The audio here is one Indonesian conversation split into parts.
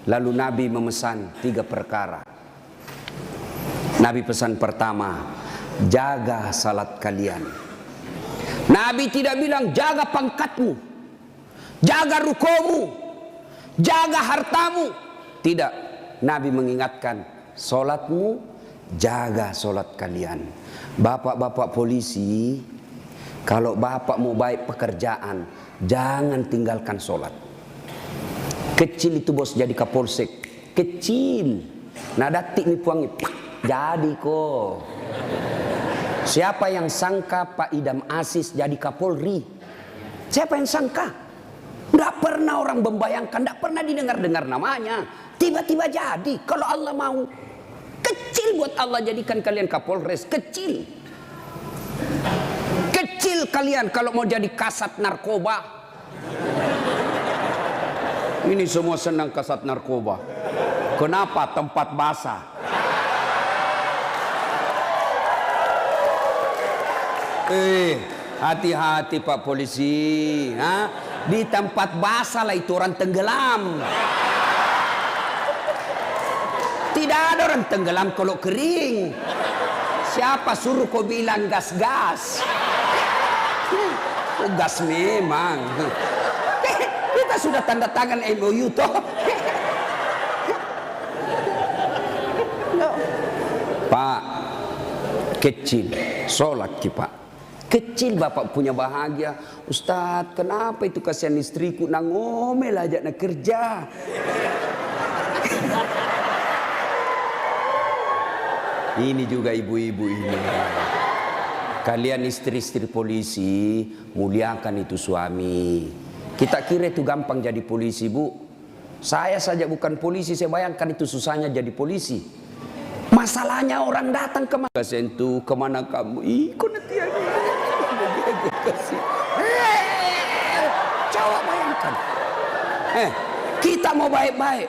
Lalu Nabi memesan 3 perkara. Nabi pesan pertama, jaga salat kalian. Nabi tidak bilang jaga pangkatmu, jaga rukomu, jaga hartamu. Tidak. Nabi mengingatkan, salatmu, jaga salat kalian. Bapak-bapak polisi, kalau bapak mau baik pekerjaan, jangan tinggalkan salat. Kecil itu bos jadi kapolsek, kecil. Nah datik nih puangi, jadi kok. Siapa yang sangka Pak Idam Aziz jadi Kapolri? Siapa yang sangka? Tidak pernah orang membayangkan, tidak pernah didengar-dengar namanya. Tiba-tiba jadi, kalau Allah mau. Kecil buat Allah jadikan kalian Kapolres, kecil. Kecil kalian kalau mau jadi kasat narkoba. Ini semua senang kasat narkoba. Kenapa? Tempat basah. Hati-hati Pak Polisi. Di tempat basah lah itu orang tenggelam. Tidak ada orang tenggelam kalau kering. Siapa suruh kau bilang gas-gas? Gas memang. Kita sudah tanda tangan MOU toh. Pak, kecil, sholat Pak. Kecil bapak punya bahagia. Ustadz, kenapa itu kasihan istriku nangomel aja nak kerja. Ini juga ibu-ibu ini. Kalian istri-istri polisi, muliakan itu suami. Kita kira itu gampang jadi polisi, Bu. Saya saja bukan polisi, saya bayangkan itu susahnya jadi polisi. Masalahnya orang datang ke mana? Sentuh, kemana kamu? Kok nanti coba bayangkan. Kita mau baik-baik,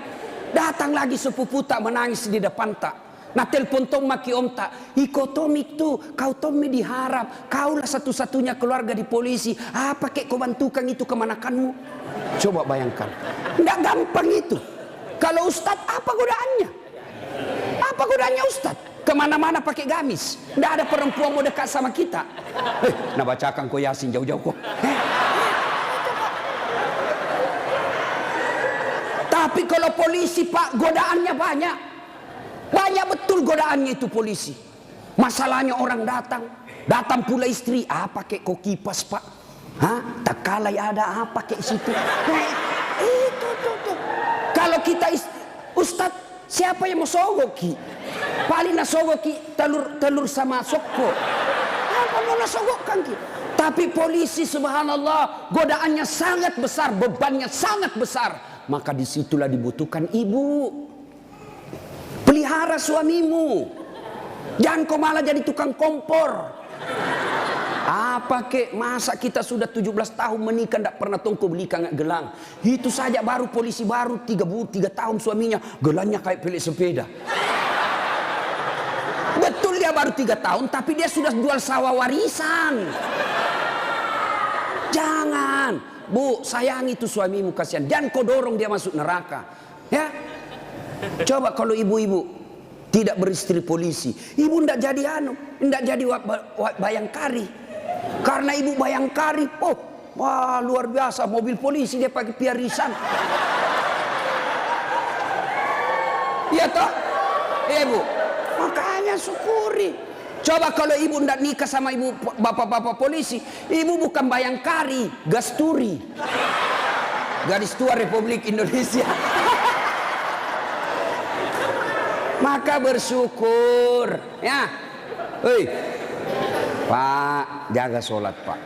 datang lagi sepupu tak menangis di depan tak. Nah telepon tom maki om tak. Iko tom itu, kau Tommy diharap, kaulah satu-satunya keluarga di polisi. Apa kek kau bantukan itu kemanakanmu? Coba bayangkan, nggak gampang itu. Kalau Ustadz apa godaannya? Apa godaannya Ustadz? Kemana-mana pakai gamis, nggak ada perempuan mau dekat sama kita. Nah bacakan kau Yasin jauh-jauh kok. Tapi kalau polisi Pak, godaannya banyak. Banyak betul godaannya itu polisi. Masalahnya orang datang pula istri. Apa kek kau kipas Pak? Tak kalai ada apa kek situ? Itu. Kalau kita Ustadz, siapa yang mau sogoki? Paling nasogoki telur sama soko. Apa mau nasogokkan ki? Tapi polisi subhanallah godaannya sangat besar, bebannya sangat besar. Maka disitulah dibutuhkan ibu. Pelihara suamimu. Jangan kau malah jadi tukang kompor. Apa kek, masa kita sudah 17 tahun menikah tidak pernah tongko beli gelang. Itu saja baru polisi baru 3 tahun suaminya gelangnya kayak pelik sepeda. Betul dia baru 3 tahun tapi dia sudah jual sawah warisan. Jangan, Bu, sayangi itu suamimu kasihan. Jangan kau dorong dia masuk neraka. Ya. Coba kalau ibu-ibu tidak beristri polisi, ibu ndak jadi ndak jadi bayangkari. Karena ibu bayangkari, wah luar biasa mobil polisi dia pakai piarisan. Iya toh? Iya Bu. Makanya syukuri. Coba kalau ibu ndak nikah sama ibu bapak-bapak polisi, ibu bukan bayangkari, gasturi. Gadis tua Republik Indonesia. Maka bersyukur ya. Pak, jaga sholat Pak.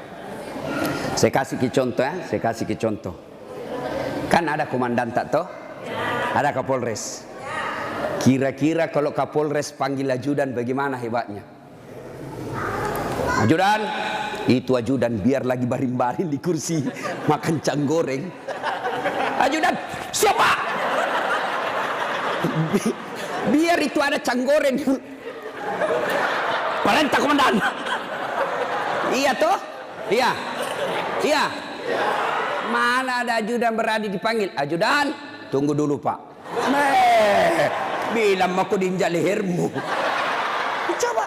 Saya kasih ke contoh ya, saya kasih ke contoh. Kan ada komandan tak toh? Ada Kapolres. Kira-kira kalau Kapolres panggil ajudan bagaimana hebatnya? Ajudan, itu ajudan biar lagi baring-baring di kursi makan cang goreng. Ajudan, siapa? Biar itu ada cang goreng. Perintah komandan. Iya toh? Iya. Iya. Mana ada ajudan berani dipanggil? Ajudan, tunggu dulu Pak. Bilang aku diinjak lehermu. Coba.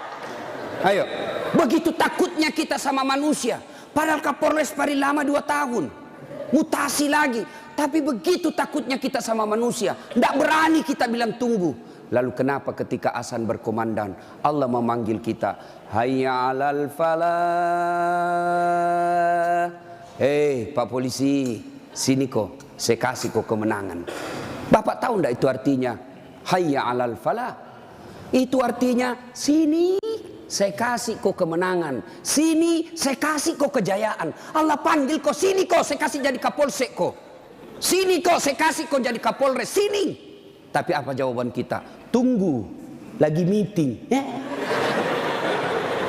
Ayo. Begitu takutnya kita sama manusia. Padahal Kapolres paling lama 2 tahun. Mutasi lagi. Tapi begitu takutnya kita sama manusia. Tidak berani kita bilang tunggu. Lalu kenapa ketika azan berkumandang Allah memanggil kita, hayya 'alal falah. Hei Pak Polisi, sini kok, saya kasih kok kemenangan. Bapak tahu enggak itu artinya? Hayya 'alal falah. Itu artinya sini saya kasih kok kemenangan. Sini saya kasih kok kejayaan. Allah panggil kok, sini kok saya kasih jadi Kapolsek kok. Sini kok saya kasih kok jadi Kapolres, sini. Tapi apa jawaban kita? Tunggu, lagi meeting.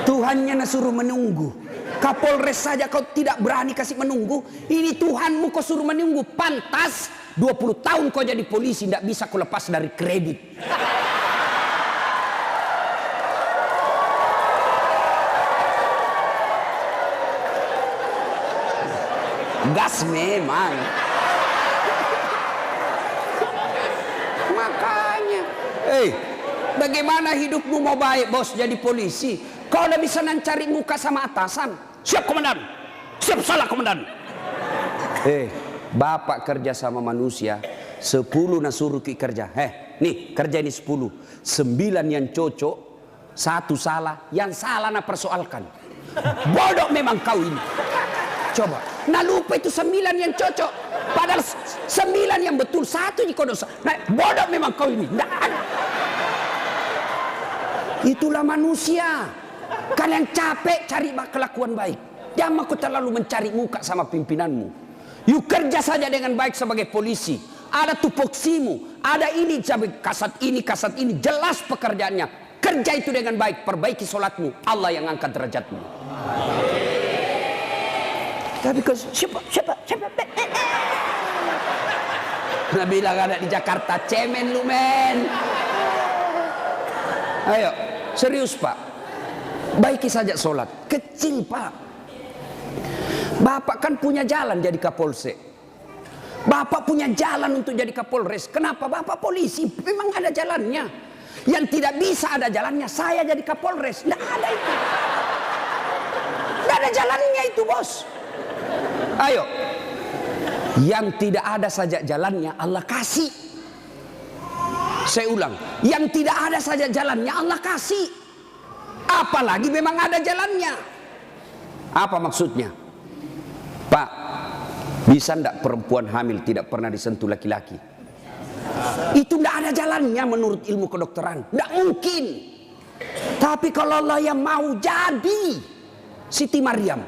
Tuhannya suruh menunggu. Kapolres saja kau tidak berani kasih menunggu. Ini Tuhanmu kau suruh menunggu. Pantas 20 tahun kau jadi polisi, tidak bisa kau lepas dari kredit. Gas memang. Makanya, bagaimana hidupmu mau baik bos jadi polisi? Kau udah bisa cari muka sama atasan. Siap komandan, siap salah komandan. Bapak kerja sama manusia, 10 nasuruh ki kerja. Nih kerja ini 10, 9 yang cocok, 1 salah, yang salah na persoalkan. Bodoh memang kau ini. Coba, nah lupa itu 9 yang cocok, padahal 9 yang betul, 1 yang kau dosa. Nah, bodoh memang kau ini. Nah, itulah manusia. Kalian capek cari kelakuan baik. Jangan kau terlalu mencari muka sama pimpinanmu. Yuk kerja saja dengan baik sebagai polisi. Ada tupoksimu, ada ini, kasat ini, jelas pekerjaannya. Kerja itu dengan baik, perbaiki sholatmu, Allah yang angkat derajatmu. Tapi kau siapa? Nah bilang ada di Jakarta, cemen lu men. Ayo, serius Pak. Baiki saja sholat. Kecil Pak. Bapak kan punya jalan jadi Kapolsek. Bapak punya jalan untuk jadi Kapolres. Kenapa? Bapak polisi, memang ada jalannya. Yang tidak bisa ada jalannya, saya jadi Kapolres. Tidak ada itu. Tidak ada jalannya itu bos. Ayo, yang tidak ada saja jalannya Allah kasih. Saya ulang, yang tidak ada saja jalannya Allah kasih. Apalagi memang ada jalannya. Apa maksudnya? Pak, bisa ndak perempuan hamil tidak pernah disentuh laki-laki? Itu tidak ada jalannya menurut ilmu kedokteran. Tidak mungkin. Tapi kalau Allah yang mau jadi Siti Maryam,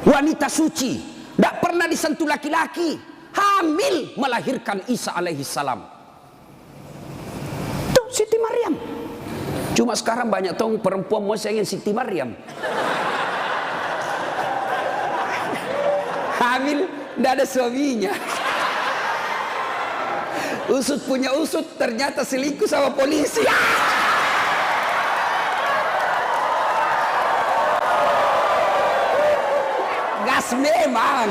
wanita suci, tidak pernah disentuh laki-laki, hamil melahirkan Isa alaihissalam. Tuh Siti Maryam. Cuma sekarang banyak tahu perempuan mau ingin Siti Maryam. Hamil, tidak ada suaminya. Usut punya usut, ternyata selingkuh sama polisi. Gas memang.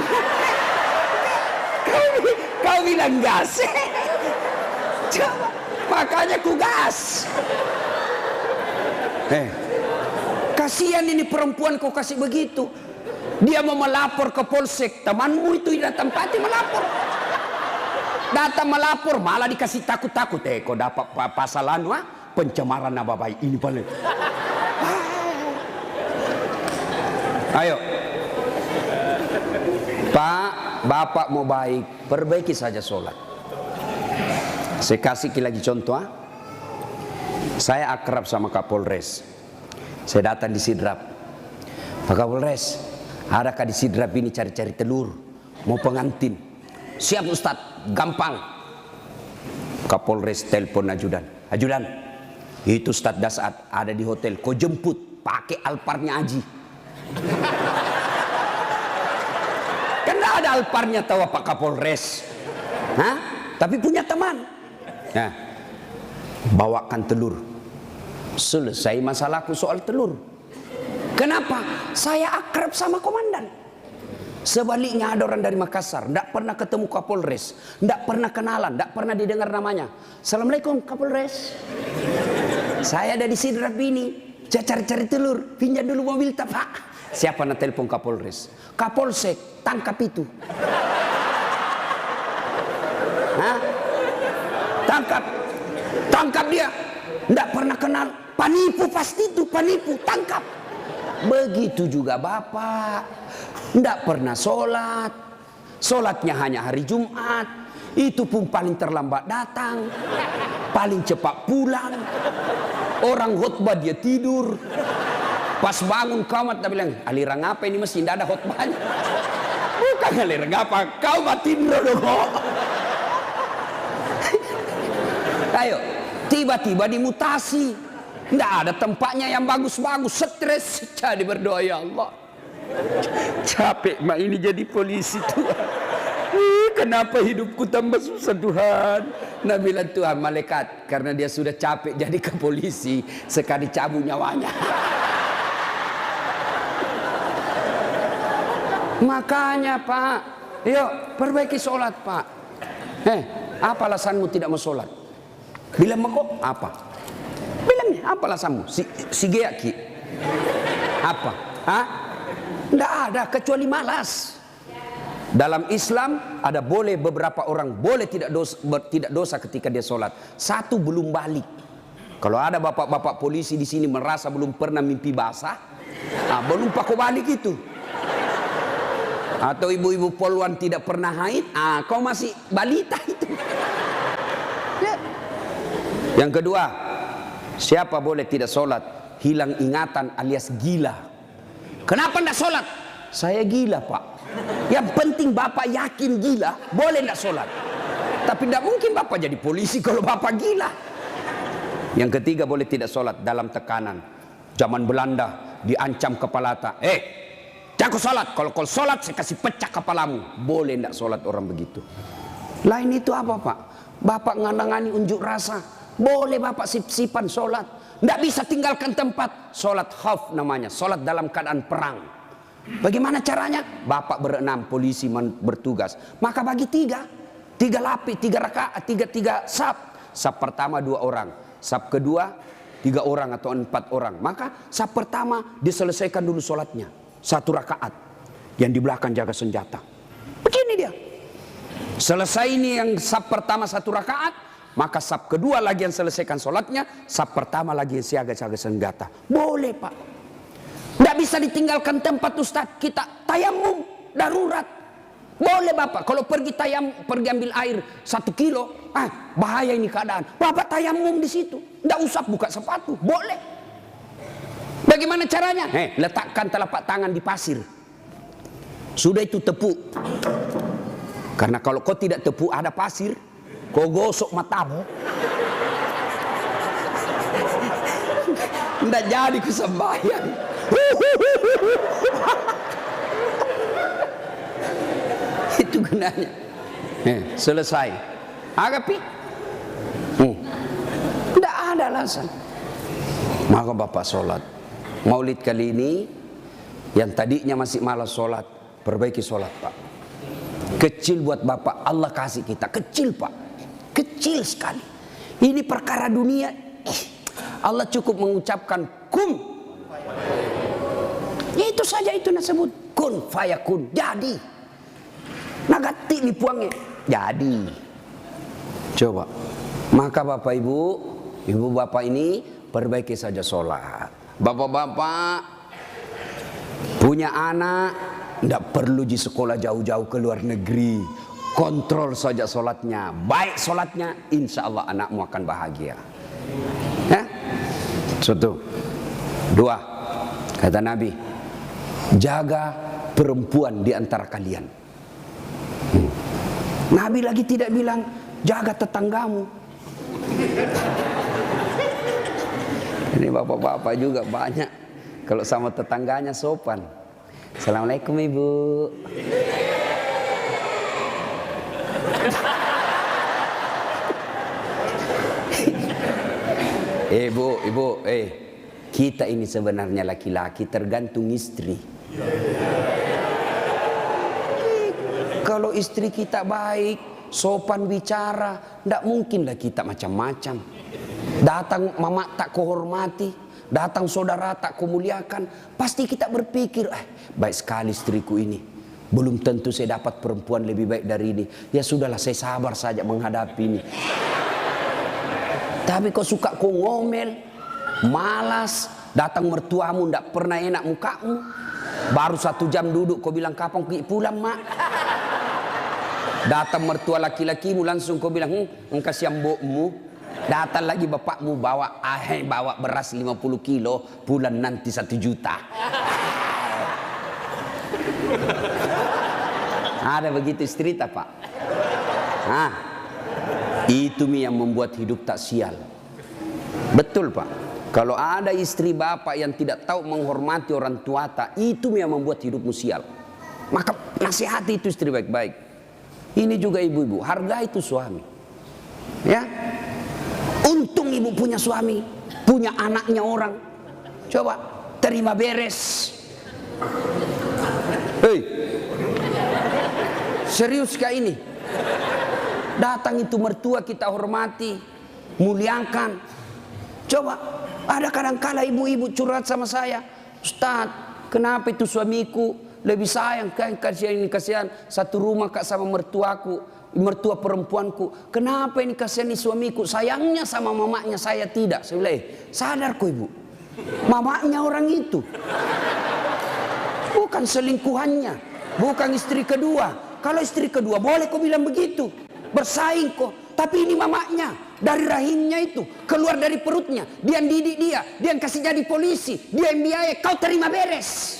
Kau bilang gas. Coba, makanya ku gas. Kasihan ini perempuan kau kasih begitu. Dia mau melapor ke polsek, temanmu itu datang pati melapor. Datang melapor malah dikasih takut-takut. Kau dapat pasalan pencemaran nama baik ini paling. Ayo. Pak, Bapak mau baik, perbaiki saja sholat. Saya kasih lagi contoh. Saya akrab sama Kapolres. Saya datang di Sidrap. Pak Kapolres, adakah di Sidrap ini cari-cari telur? Mau pengantin? Siap Ustadz, gampang. Kapolres telepon ajudan. Ajudan, itu Ustadz Dasat ada di hotel. Kau jemput, pakai Alparnya Aji. Kan ada Alparnya tahu Pak Kapolres. Tapi punya teman. Nah, bawakan telur. Selesai masalahku soal telur. Kenapa? Saya akrab sama komandan. Sebaliknya ada orang dari Makassar, tidak pernah ketemu Kapolres, tidak pernah kenalan, tidak pernah didengar namanya. Assalamualaikum Kapolres. Saya ada di Sidrap ini, saya cari-cari telur, pinjam dulu mobil tak Pak. Siapa nak telepon Kapolres? Kapolsek, tangkap itu. Hah? Tangkap dia. Tidak pernah kenal, penipu pasti itu, penipu, tangkap. Begitu juga Bapak. Tidak pernah sholat, sholatnya hanya hari Jumat, itu pun paling terlambat datang, paling cepat pulang. Orang khutbah dia tidur, pas bangun kamat dia bilang, aliran apa ini masih tidak ada khutbahnya. Bukan aliran apa, kau mati dulu. Ayo, tiba-tiba dimutasi, tidak ada tempatnya yang bagus-bagus, stres, jadi berdoa ya Allah. Capek mak ini jadi polisi Tuhan. Kenapa hidupku tambah susah Tuhan? Nah bilang Tuhan malaikat, karena dia sudah capek jadi ke polisi, sekali cabut nyawanya. Makanya Pak, yuk perbaiki sholat Pak. Apa alasanmu tidak mau sholat? Bilang kok apa? Bilangnya apa alasanmu? Si Geaki. Apa? Hah? Tidak ada kecuali malas. Dalam Islam ada boleh beberapa orang boleh tidak dosa ketika dia sholat. Satu, belum balik. Kalau ada bapak-bapak polisi di sini merasa belum pernah mimpi basah, belum pakai balik itu. Atau ibu-ibu poluan tidak pernah haid, kau masih balita itu. Ya. Yang kedua, siapa boleh tidak sholat? Hilang ingatan alias gila. Kenapa tidak sholat? Saya gila Pak. Yang penting Bapak yakin gila, boleh tidak sholat. Tapi tidak mungkin Bapak jadi polisi kalau Bapak gila. Yang ketiga, boleh tidak sholat dalam tekanan. Zaman Belanda diancam kepala tak. Jangan sholat. Kalau kau sholat saya kasih pecah kepalamu. Boleh tidak sholat orang begitu. Lain itu apa Pak? Bapak ngandangani unjuk rasa. Boleh Bapak sip-sipan sholat. Tidak bisa tinggalkan tempat. Sholat khauf namanya, sholat dalam keadaan perang. Bagaimana caranya? Bapak berenam, polisi bertugas, maka bagi tiga lapis, 3 rakaat, tiga saf. Saf pertama 2 orang, saf kedua 3 orang atau 4 orang. Maka saf pertama diselesaikan dulu sholatnya 1 rakaat, yang di belakang jaga senjata. Begini dia. Selesai ini yang saf pertama 1 rakaat, maka saf kedua lagi yang selesaikan sholatnya, saf pertama lagi yang siaga-siaga senjata. Boleh Pak. Tidak bisa ditinggalkan tempat Ustaz. Kita tayamum darurat. Boleh Bapak. Kalau pergi ambil air 1 kilo, bahaya ini keadaan. Bapak tayamum di situ. Tidak usah buka sepatu. Boleh. Bagaimana caranya? Letakkan telapak tangan di pasir. Sudah itu tepuk. Karena kalau kau tidak tepuk ada pasir, kau gosok matamu, tidak jadi kesembahyang. Itu gunanya. Selesai. Agapi. Tidak ada alasan. Maka Bapak sholat. Maulid kali ini, yang tadinya masih malas sholat, perbaiki sholat Pak. Kecil buat Bapak, Allah kasih kita. Kecil Pak. Kecil sekali. Ini perkara dunia. Allah cukup mengucapkan kun. Itu saja itu disebut kun fayakun. Jadi. Nagati lipuangnya. Jadi. Coba. Maka Bapak Ibu, Ibu Bapak ini perbaiki saja sholat. Bapak-bapak punya anak, tidak perlu di sekolah jauh-jauh ke luar negeri. Kontrol saja sholatnya. Baik sholatnya, insya Allah anakmu akan bahagia. Satu. 2. Kata Nabi, jaga perempuan di antara kalian. Nabi lagi tidak bilang jaga tetanggamu. Ini bapak-bapak juga banyak. Kalau sama tetangganya sopan. Assalamualaikum Ibu. Ibu, kita ini sebenarnya laki-laki tergantung istri. kalau istri kita baik, sopan bicara, tidak mungkinlah kita macam-macam. Datang mama tak kuhormati, datang saudara tak kumuliakan, pasti kita berpikir, baik sekali istriku ini. Belum tentu saya dapat perempuan lebih baik dari ini. Ya sudahlah, saya sabar saja menghadapi ini. Tapi kau suka kau ngomel, malas, datang mertuamu tidak pernah enak mukamu. Baru 1 jam duduk kau bilang kapan kau pulang mak. Datang mertua laki-lakimu langsung kau bilang kasih mbokmu. Datang lagi bapakmu bawa beras 50 kilo, pulang nanti 1 juta. Ada begitu istri tak pak? Itu yang membuat hidup tak sial. Betul pak. Kalau ada istri bapak yang tidak tahu menghormati orang tua tak, itu yang membuat hidupmu sial. Maka nasihati itu istri baik-baik. Ini juga ibu-ibu, hargai itu suami. Ya, untung ibu punya suami, punya anaknya orang. Coba terima beres. Hei, serius kah ini? Datang itu mertua kita hormati, muliakan. Coba, ada kadang-kala ibu-ibu curhat sama saya, Ustaz, kenapa itu suamiku lebih sayang, kasihan satu rumah kak sama mertuaku, mertua perempuanku. Kenapa ini kasihan nih suamiku, sayangnya sama mamanya saya tidak. Saya bilang, sadar kok ibu, mamanya orang itu, bukan selingkuhannya, bukan istri kedua. Kalau istri kedua boleh kau bilang begitu, bersaing kok. Tapi ini mamanya, dari rahimnya itu, keluar dari perutnya, dia yang didik dia yang kasih jadi polisi, dia yang biaya, kau terima beres.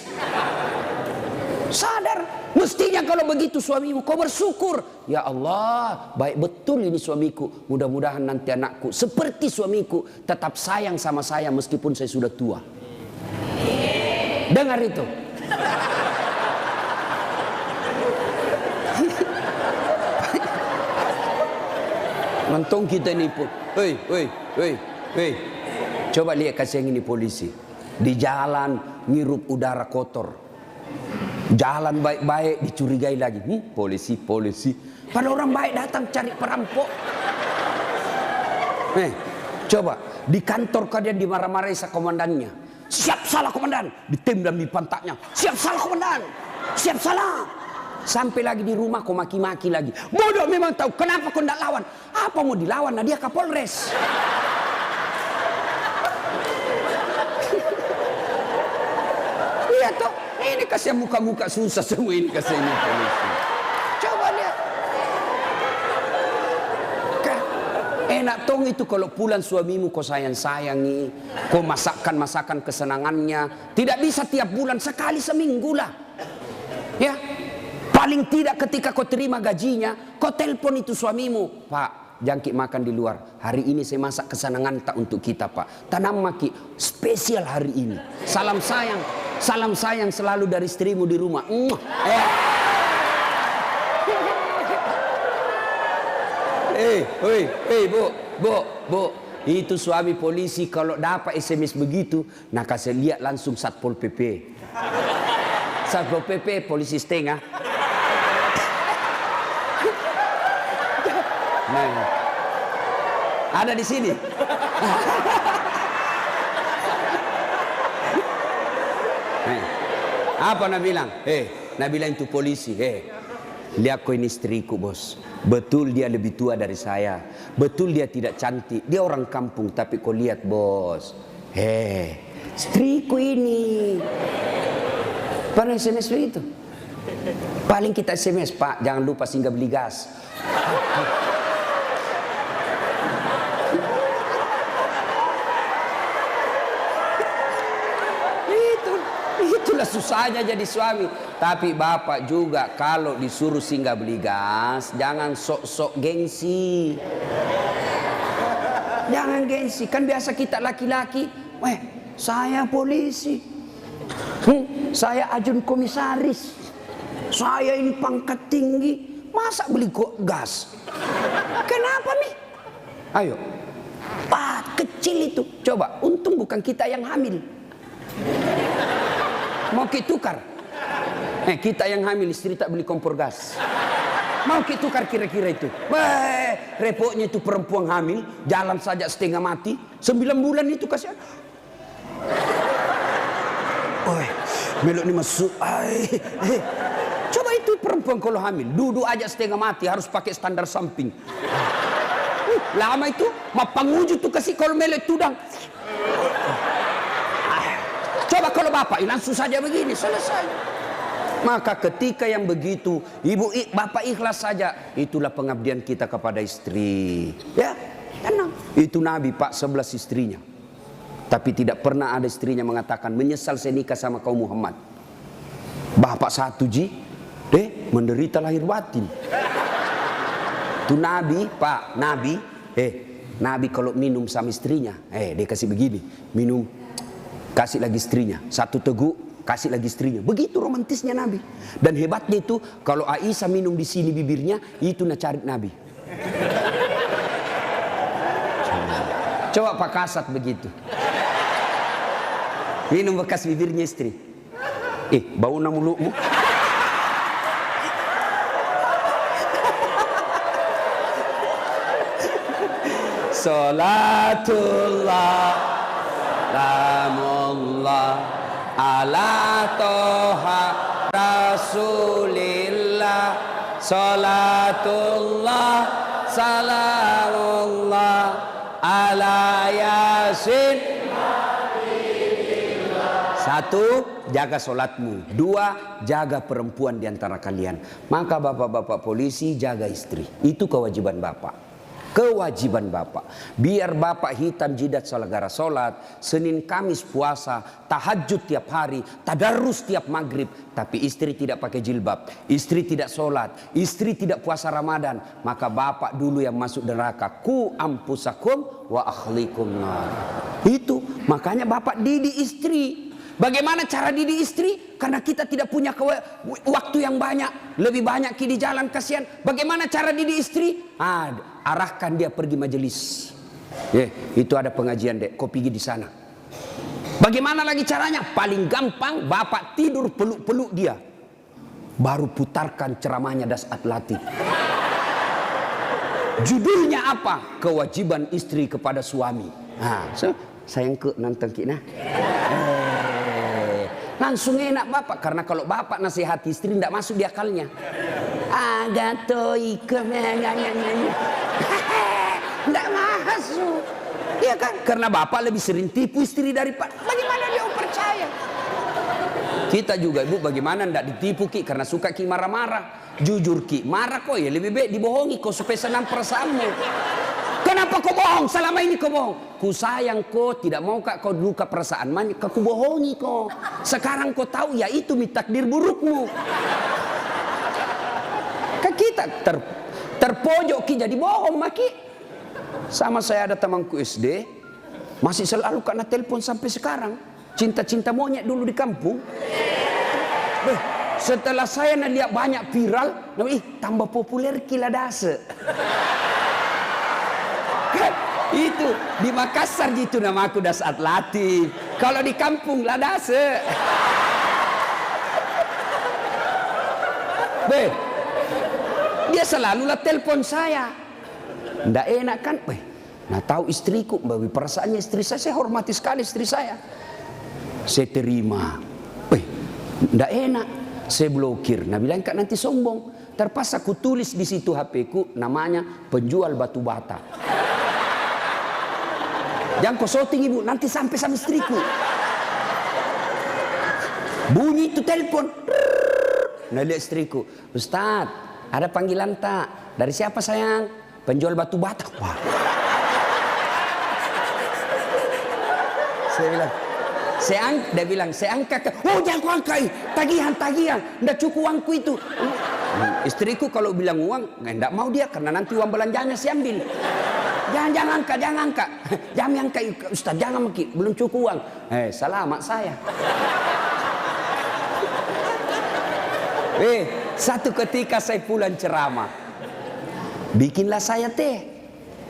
Sadar, mestinya kalau begitu suamimu, kau bersyukur. Ya Allah, baik betul ini suamiku. Mudah-mudahan nanti anakku seperti suamiku, tetap sayang sama saya meskipun saya sudah tua. Dengar itu. Mentong kita ini pun, hei, coba lihat kasih yang ini polisi. Di jalan ngirup udara kotor. Jalan baik-baik dicurigai lagi. Polisi. Pada orang baik datang cari perampok. Coba di kantor kalian dimarah-marahi sa komandannya. Siap salah komandan, ditembak di pantatnya. Siap salah komandan, siap salah. Sampai lagi di rumah kau maki-maki lagi. Bodoh memang tahu kenapa kau tidak lawan. Apa mau dilawan? Nah dia Kapolres. Lihat toh, ini kasih muka-muka susah semua ini kasih ini polisi. Coba lihat. Enak tong itu kalau pulang suamimu kau sayang-sayangi, kau masakan kesenangannya. Tidak bisa tiap bulan, sekali seminggu lah. Ya. Paling tidak ketika kau terima gajinya, kau telepon itu suamimu. Pak, jangkit makan di luar. Hari ini saya masak kesenangan tak untuk kita pak. Tanam maki, spesial hari ini. Salam sayang selalu dari istrimu di rumah. Bu. Itu suami polisi kalau dapat SMS begitu, nah kasih lihat langsung Satpol PP. Satpol PP polisi setengah. Nah, ada di sini. Apa nak bilang? Nak bilang itu polisi. Lihat kau ini istriku bos. Betul dia lebih tua dari saya. Betul dia tidak cantik. Dia orang kampung. Tapi kau lihat bos. Istriku ini. Pernah SMS begitu? Paling kita SMS, Pak, jangan lupa singgah beli gas. Itulah susahnya jadi suami. Tapi bapak juga kalau disuruh singgah beli gas, jangan sok-sok gengsi. Jangan gengsi. Kan biasa kita laki-laki, saya polisi, saya ajun komisaris, saya ini pangkat tinggi, masa beli gas? Kenapa nih? Ayo, Pak, kecil itu. Coba, untung bukan kita yang hamil. Mau kita tukar? Kita yang hamil, istri tak beli kompor gas. Mau kita tukar kira-kira itu. Repotnya itu perempuan hamil, jalan saja setengah mati, 9 bulan itu kasihan. Melok ni masuk. Coba itu perempuan kalau hamil, duduk aja setengah mati, harus pakai standar samping. Lama itu, mapanguju tuh kasih kalau melek tudang. Coba kalau bapak langsung saja begini, selesai. Maka ketika yang begitu, bapak ikhlas saja, itulah pengabdian kita kepada istri. Ya, tenang. Itu Nabi Pak 11 istrinya. Tapi tidak pernah ada istrinya mengatakan menyesal saya nikah sama kaum Muhammad. Bapak satu menderita lahir batin. Itu Nabi Pak, Nabi kalau minum sama istrinya, dia kasih begini, minum, kasih lagi istrinya, satu teguk, kasih lagi istrinya. Begitu romantisnya Nabi. Dan hebatnya itu kalau Aisyah minum di sini bibirnya, itu nak cari Nabi. Coba Pak Kasat begitu. Minum bekas bibirnya istri. Bau na mulutmu. Salatullah Salamullah ala toha Rasulillah. Salatullah Salamullah ala Yasin. Satu, jaga sholatmu. Dua, jaga perempuan di antara kalian. Maka bapak-bapak polisi jaga istri. Itu kewajiban bapak. Kewajiban bapak. Biar bapak hitam jidat gara sholat, Senin Kamis puasa, tahajud tiap hari, tadarus tiap maghrib. Tapi istri tidak pakai jilbab, istri tidak sholat, istri tidak puasa Ramadan. Maka bapak dulu yang masuk neraka. Ku ampusakum wa akhlikum nar. Itu makanya bapak didik istri. Bagaimana cara didik istri? Karena kita tidak punya waktu yang banyak. Lebih banyak di jalan, kasihan. Bagaimana cara didik istri? Arahkan dia pergi majelis. Itu ada pengajian dek, kau pergi di sana. Bagaimana lagi caranya? Paling gampang, bapak tidur peluk-peluk dia. Baru putarkan ceramahnya Dasat Latif. Judulnya apa? Kewajiban istri kepada suami. Sayang ke nonton kita. Langsung enak bapak. Karena kalau bapak nasihati istri tidak masuk di akalnya. Tidak masuk. Iya kan? Karena bapak lebih sering tipu istri daripada. Bagaimana dia percaya? Kita juga ibu bagaimana tidak ditipu Ki. Karena suka Ki marah-marah. Jujur Ki. Marah kok ya lebih baik dibohongi kau supaya senang perasaanmu. Kenapa kau bohong? Selama ini kau bohong. Ku sayang kau, tidak mau kau luka perasaan. Kau bohongi kau. Sekarang kau tahu ya itu takdir burukmu. Kita terpojok Ki jadi bohong Maki. Sama saya ada temanku SD, masih selalu kena telepon sampai sekarang. Cinta-cinta monyet dulu di kampung. Setelah saya lihat banyak viral, tambah populer Ki Ladase. Itu di Makassar gitu nama aku Dasat Latif. Kalau di kampung Ladase. Dia selalu lah telepon saya. Nggak enak kan? Nah tahu istriku, bawi perasaannya istri saya hormati sekali istri saya. Saya terima. Nggak enak. Saya blokir. Nah bilang Kak nanti sombong. Terpaksa ku tulis di situ HP ku namanya penjual batu bata. Jangan kau shooting ibu, nanti sampai sama istriku. Bunyi itu telepon. Nah lihat istriku, Ustaz, ada panggilan tak? Dari siapa sayang? Penjual batu bata. Wah. Saya bilang, dia bilang, saya angkat. Oh jangan kau angkat, tagihan. Nggak cukup uangku itu. Istriku kalau bilang uang, nggak mau dia karena nanti uang belanjanya saya ambil. Jangan angkat. Jangan angkat Ustaz, jangan Maki, belum cukup uang. Salah mak saya. Satu ketika saya pulang ceramah. Bikinlah saya teh.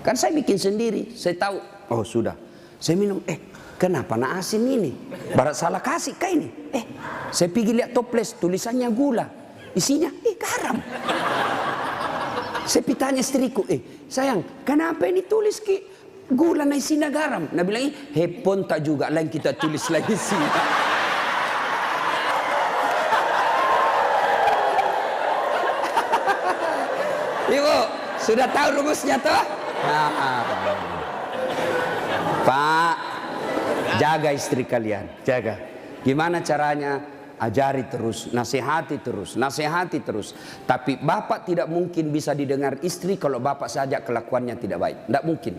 Kan saya bikin sendiri. Saya tahu, oh sudah. Saya minum, kenapa nak asin ini? Barat salah kasih kah ini? Saya pergi lihat toples, tulisannya gula. Isinya, garam. Saya tanya istriku, sayang, kenapa ini tulis ki gula na isina garam? Nabi bilang, hepon tak juga, lain kita tulis lagi sini. Ibu, sudah tahu rumusnya toh? Pak, jaga istri kalian, jaga. Gimana caranya? Ajari terus, nasihati terus, nasihati terus. Tapi bapak tidak mungkin bisa didengar istri kalau bapak saja kelakuannya tidak baik. Tidak mungkin.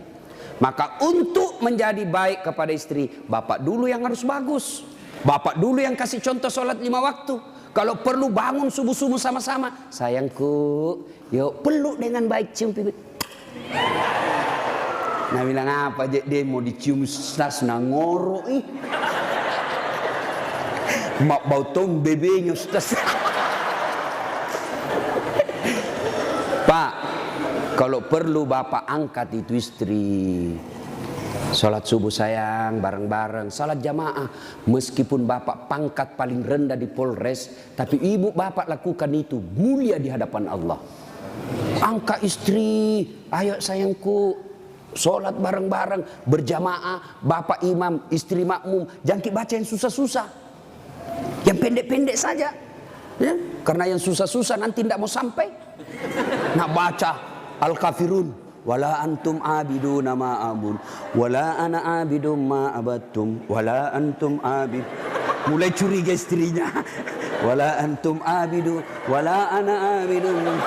Maka untuk menjadi baik kepada istri, bapak dulu yang harus bagus. Bapak dulu yang kasih contoh sholat 5 waktu. Kalau perlu bangun subuh-subuh sama-sama. Sayangku, yuk peluk dengan baik, cium pipi. Nah bilang apa aja dia mau dicium stas nangoro ih. Mak bau tong bebenya stas. Pak, kalau perlu bapak angkat itu istri. Salat subuh sayang, bareng-bareng, salat jamaah. Meskipun bapak pangkat paling rendah di Polres, tapi ibu bapak lakukan itu mulia di hadapan Allah. Angkat istri, ayo sayangku, salat bareng-bareng, berjamaah, bapak imam, istri makmum. Jangan baca yang susah-susah, yang pendek-pendek saja. Ya? Karena yang susah-susah nanti tidak mau sampai. Nak baca Al-Kafirun. Wala antum abiduna ma abun, wala ana abidum ma abattum, wala antum abid. Mulai curiga istrinya. Wala antum abidu, wala ana abidum.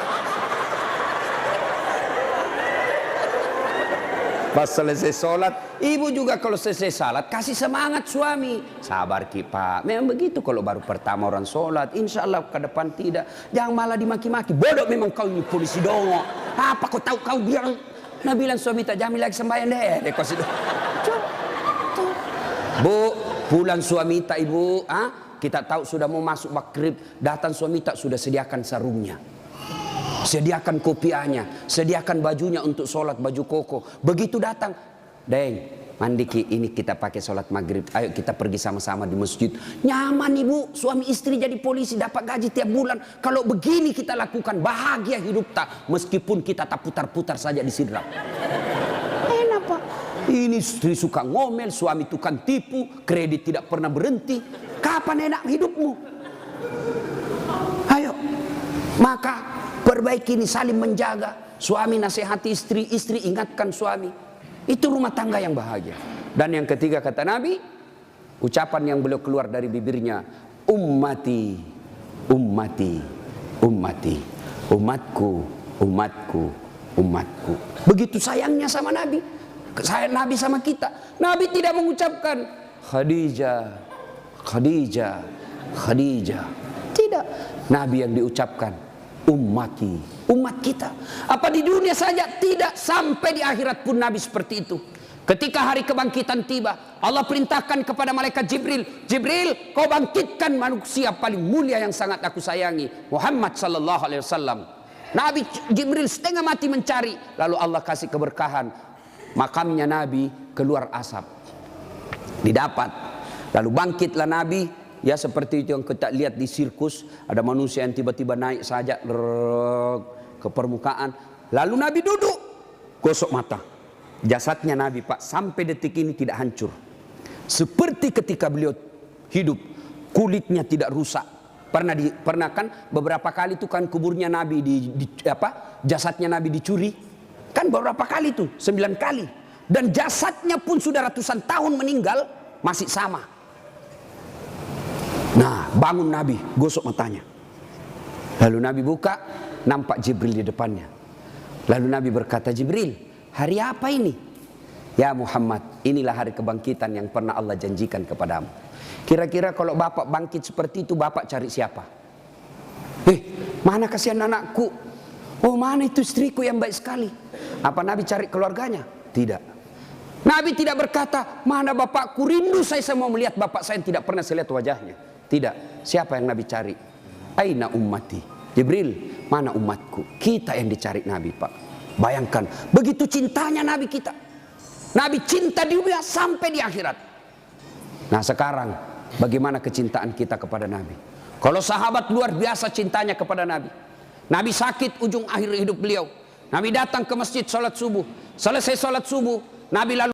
Pas selesai sholat, ibu juga kalau selesai sholat kasih semangat suami. Sabar ki pak, memang begitu kalau baru pertama orang sholat. Insya Allah ke depan tidak. Jangan malah dimaki-maki. Bodoh memang kau ini polisi dongo. Apa kau tahu kau bilang? Nah bilang suami tak jamin lagi sembahyang deh. Kau sudah. Bu, pulang suami tak ibu. Kita tahu sudah mau masuk maghrib. Datang suami tak sudah sediakan sarungnya. Sediakan kopiahnya, sediakan bajunya untuk sholat, baju koko. Begitu datang, Deng, mandi ki, ini kita pakai sholat maghrib. Ayo kita pergi sama-sama di masjid. Nyaman ibu, suami istri jadi polisi, dapat gaji tiap bulan. Kalau begini kita lakukan, bahagia hidup tak. Meskipun kita tak putar-putar saja di sidrap. Enak pak. Ini istri suka ngomel, suami tukang tipu, kredit tidak pernah berhenti. Kapan enak hidupmu? Ayo, maka perbaiki ini, saling menjaga. Suami nasihati istri, istri ingatkan suami. Itu rumah tangga yang bahagia. Dan yang ketiga kata Nabi, ucapan yang beliau keluar dari bibirnya, ummati, ummati, ummati, umatku, umatku, umatku. Begitu sayangnya sama Nabi. Sayang Nabi sama kita. Nabi tidak mengucapkan Khadijah, Khadijah, Khadijah. Tidak. Nabi yang diucapkan ummati, umat kita. Apa di dunia saja? Tidak, sampai di akhirat pun Nabi seperti itu. Ketika hari kebangkitan tiba, Allah perintahkan kepada malaikat Jibril, Jibril, kau bangkitkan manusia paling mulia yang sangat aku sayangi, Muhammad sallallahu alaihi wasallam. Nabi Jibril setengah mati mencari, lalu Allah kasih keberkahan. Makamnya Nabi keluar asap. Didapat. Lalu bangkitlah Nabi. Ya seperti itu yang kita lihat di sirkus. Ada manusia yang tiba-tiba naik saja ke permukaan. Lalu Nabi duduk, gosok mata. Jasadnya Nabi pak sampai detik ini tidak hancur. Seperti ketika beliau hidup, kulitnya tidak rusak. Pernah kan beberapa kali itu kan kuburnya Nabi jasadnya Nabi dicuri. Kan beberapa kali itu, 9 kali. Dan jasadnya pun sudah ratusan tahun meninggal masih sama. Nah, bangun Nabi, gosok matanya. Lalu Nabi buka, nampak Jibril di depannya. Lalu Nabi berkata, Jibril, hari apa ini? Ya Muhammad, inilah hari kebangkitan yang pernah Allah janjikan kepadamu. Kira-kira kalau bapak bangkit seperti itu, bapak cari siapa? Mana kasihan anakku? Oh, mana itu istriku yang baik sekali? Apa Nabi cari keluarganya? Tidak. Nabi tidak berkata, mana bapakku, rindu saya mau melihat bapak saya yang tidak pernah saya lihat wajahnya. Tidak. Siapa yang Nabi cari? Aina ummati. Jibril, mana umatku? Kita yang dicari Nabi pak. Bayangkan, begitu cintanya Nabi kita. Nabi cinta di dunia sampai di akhirat. Nah sekarang, bagaimana kecintaan kita kepada Nabi? Kalau sahabat luar biasa cintanya kepada Nabi. Nabi sakit ujung akhir hidup beliau. Nabi datang ke masjid sholat subuh. Selesai sholat subuh, Nabi lalu